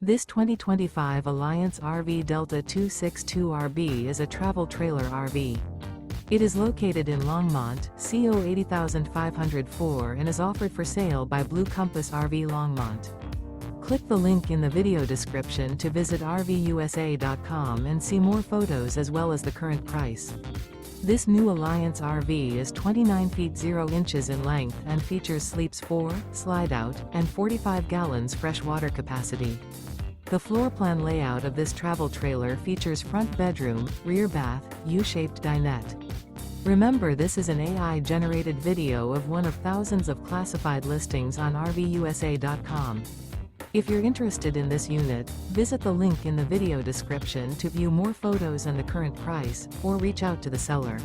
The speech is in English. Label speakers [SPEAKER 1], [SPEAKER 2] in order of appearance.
[SPEAKER 1] This 2025 Alliance RV Delta 262RB is a travel trailer RV. It is located in Longmont, CO 80504 and is offered for sale by Blue Compass RV Longmont. Click the link in the video description to visit RVUSA.com and see more photos as well as the current price. This new Alliance RV is 29 feet 0 inches in length and features sleeps 4, Slideout, and 45 gallons fresh water capacity. The floor plan layout of this travel trailer features front bedroom, rear bath, U-shaped dinette. Remember, this is an AI-generated video of one of thousands of classified listings on RVUSA.com. If you're interested in this unit, visit the link in the video description to view more photos and the current price, or reach out to the seller.